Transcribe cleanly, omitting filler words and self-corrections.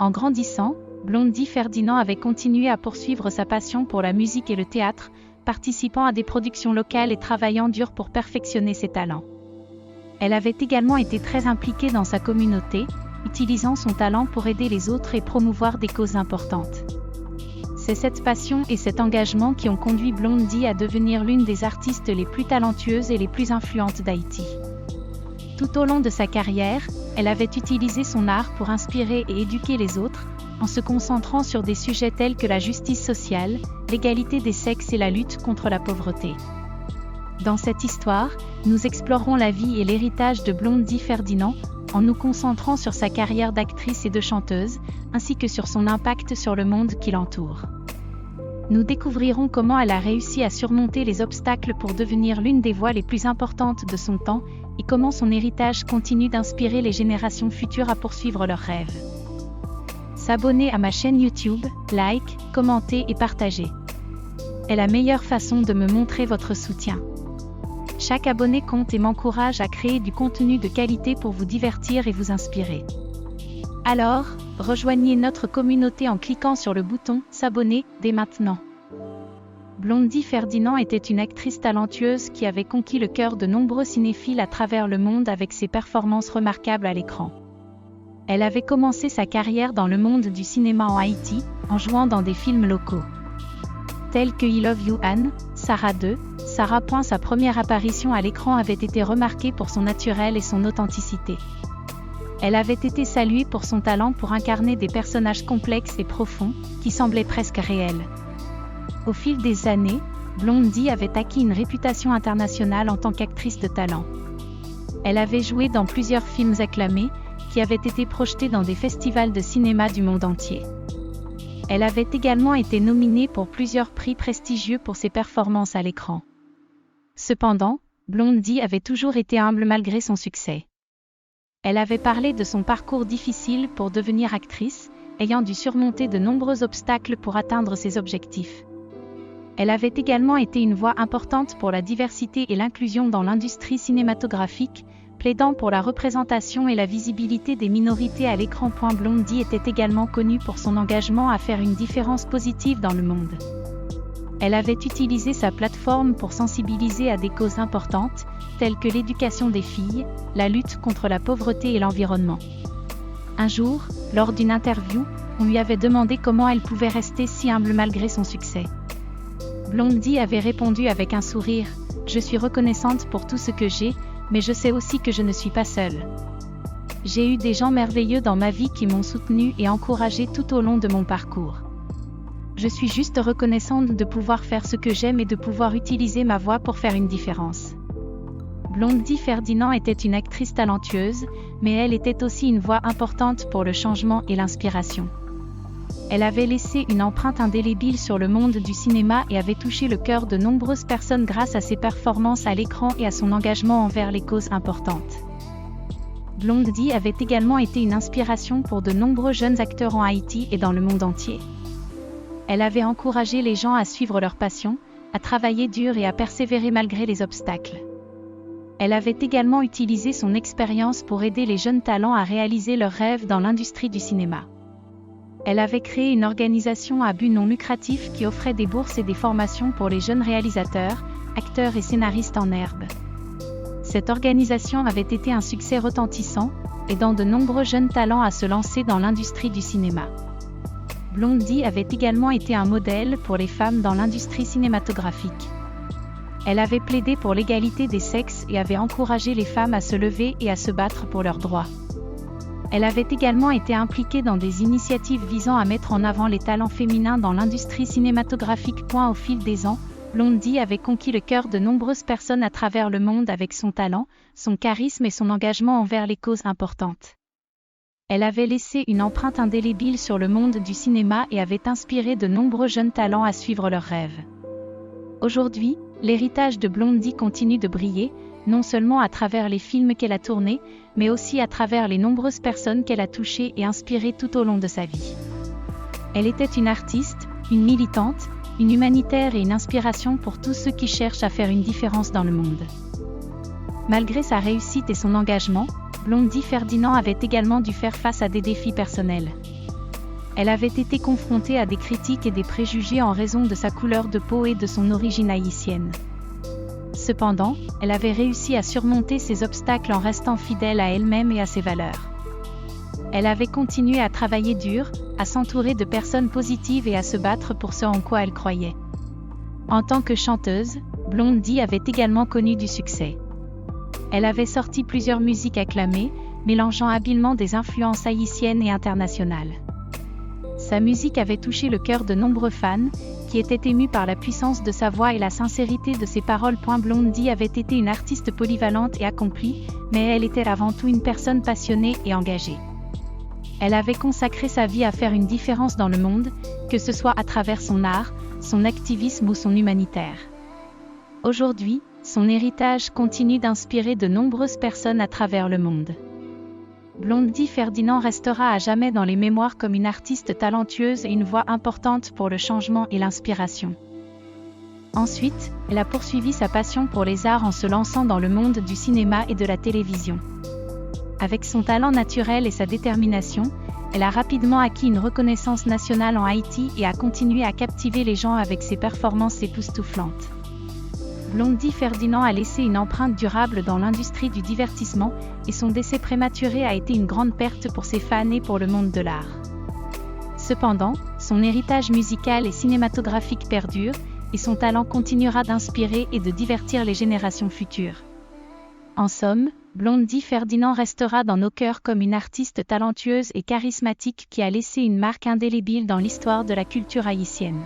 En grandissant, Blondie Ferdinand avait continué à poursuivre sa passion pour la musique et le théâtre, participant à des productions locales et travaillant dur pour perfectionner ses talents. Elle avait également été très impliquée dans sa communauté, utilisant son talent pour aider les autres et promouvoir des causes importantes. C'est cette passion et cet engagement qui ont conduit Blondie à devenir l'une des artistes les plus talentueuses et les plus influentes d'Haïti. Tout au long de sa carrière, elle avait utilisé son art pour inspirer et éduquer les autres, en se concentrant sur des sujets tels que la justice sociale, l'égalité des sexes et la lutte contre la pauvreté. Dans cette histoire, nous explorerons la vie et l'héritage de Blondie Ferdinand, en nous concentrant sur sa carrière d'actrice et de chanteuse, ainsi que sur son impact sur le monde qui l'entoure. Nous découvrirons comment elle a réussi à surmonter les obstacles pour devenir l'une des voix les plus importantes de son temps, et comment son héritage continue d'inspirer les générations futures à poursuivre leurs rêves. S'abonner à ma chaîne YouTube, like, commenter et partager est la meilleure façon de me montrer votre soutien. Chaque abonné compte et m'encourage à créer du contenu de qualité pour vous divertir et vous inspirer. Alors, rejoignez notre communauté en cliquant sur le bouton « S'abonner » dès maintenant. Blondie Ferdinand était une actrice talentueuse qui avait conquis le cœur de nombreux cinéphiles à travers le monde avec ses performances remarquables à l'écran. Elle avait commencé sa carrière dans le monde du cinéma en Haïti, en jouant dans des films locaux. Tels que I Love You Anne, Sarah 2, Sarah. Sa première apparition à l'écran avait été remarquée pour son naturel et son authenticité. Elle avait été saluée pour son talent pour incarner des personnages complexes et profonds, qui semblaient presque réels. Au fil des années, Blondie avait acquis une réputation internationale en tant qu'actrice de talent. Elle avait joué dans plusieurs films acclamés, qui avaient été projetés dans des festivals de cinéma du monde entier. Elle avait également été nominée pour plusieurs prix prestigieux pour ses performances à l'écran. Cependant, Blondie avait toujours été humble malgré son succès. Elle avait parlé de son parcours difficile pour devenir actrice, ayant dû surmonter de nombreux obstacles pour atteindre ses objectifs. Elle avait également été une voix importante pour la diversité et l'inclusion dans l'industrie cinématographique, plaidant pour la représentation et la visibilité des minorités à l'écran. Blondie était également connue pour son engagement à faire une différence positive dans le monde. Elle avait utilisé sa plateforme pour sensibiliser à des causes importantes, telles que l'éducation des filles, la lutte contre la pauvreté et l'environnement. Un jour, lors d'une interview, on lui avait demandé comment elle pouvait rester si humble malgré son succès. Blondie avait répondu avec un sourire « Je suis reconnaissante pour tout ce que j'ai, mais je sais aussi que je ne suis pas seule. J'ai eu des gens merveilleux dans ma vie qui m'ont soutenue et encouragée tout au long de mon parcours. Je suis juste reconnaissante de pouvoir faire ce que j'aime et de pouvoir utiliser ma voix pour faire une différence. » Blondie Ferdinand était une actrice talentueuse, mais elle était aussi une voix importante pour le changement et l'inspiration. Elle avait laissé une empreinte indélébile sur le monde du cinéma et avait touché le cœur de nombreuses personnes grâce à ses performances à l'écran et à son engagement envers les causes importantes. Blondie avait également été une inspiration pour de nombreux jeunes acteurs en Haïti et dans le monde entier. Elle avait encouragé les gens à suivre leur passion, à travailler dur et à persévérer malgré les obstacles. Elle avait également utilisé son expérience pour aider les jeunes talents à réaliser leurs rêves dans l'industrie du cinéma. Elle avait créé une organisation à but non lucratif qui offrait des bourses et des formations pour les jeunes réalisateurs, acteurs et scénaristes en herbe. Cette organisation avait été un succès retentissant, aidant de nombreux jeunes talents à se lancer dans l'industrie du cinéma. Blondie avait également été un modèle pour les femmes dans l'industrie cinématographique. Elle avait plaidé pour l'égalité des sexes et avait encouragé les femmes à se lever et à se battre pour leurs droits. Elle avait également été impliquée dans des initiatives visant à mettre en avant les talents féminins dans l'industrie cinématographique. Au fil des ans, Blondie avait conquis le cœur de nombreuses personnes à travers le monde avec son talent, son charisme et son engagement envers les causes importantes. Elle avait laissé une empreinte indélébile sur le monde du cinéma et avait inspiré de nombreux jeunes talents à suivre leurs rêves. Aujourd'hui, l'héritage de Blondie continue de briller, non seulement à travers les films qu'elle a tournés, mais aussi à travers les nombreuses personnes qu'elle a touchées et inspirées tout au long de sa vie. Elle était une artiste, une militante, une humanitaire et une inspiration pour tous ceux qui cherchent à faire une différence dans le monde. Malgré sa réussite et son engagement, Blondie Ferdinand avait également dû faire face à des défis personnels. Elle avait été confrontée à des critiques et des préjugés en raison de sa couleur de peau et de son origine haïtienne. Cependant, elle avait réussi à surmonter ces obstacles en restant fidèle à elle-même et à ses valeurs. Elle avait continué à travailler dur, à s'entourer de personnes positives et à se battre pour ce en quoi elle croyait. En tant que chanteuse, Blondie avait également connu du succès. Elle avait sorti plusieurs musiques acclamées, mélangeant habilement des influences haïtiennes et internationales. Sa musique avait touché le cœur de nombreux fans, qui étaient émus par la puissance de sa voix et la sincérité de ses paroles. Blondie avait été une artiste polyvalente et accomplie, mais elle était avant tout une personne passionnée et engagée. Elle avait consacré sa vie à faire une différence dans le monde, que ce soit à travers son art, son activisme ou son humanitaire. Aujourd'hui, son héritage continue d'inspirer de nombreuses personnes à travers le monde. Blondie Ferdinand restera à jamais dans les mémoires comme une artiste talentueuse et une voix importante pour le changement et l'inspiration. Ensuite, elle a poursuivi sa passion pour les arts en se lançant dans le monde du cinéma et de la télévision. Avec son talent naturel et sa détermination, elle a rapidement acquis une reconnaissance nationale en Haïti et a continué à captiver les gens avec ses performances époustouflantes. Blondie Ferdinand a laissé une empreinte durable dans l'industrie du divertissement, et son décès prématuré a été une grande perte pour ses fans et pour le monde de l'art. Cependant, son héritage musical et cinématographique perdure, et son talent continuera d'inspirer et de divertir les générations futures. En somme, Blondie Ferdinand restera dans nos cœurs comme une artiste talentueuse et charismatique qui a laissé une marque indélébile dans l'histoire de la culture haïtienne.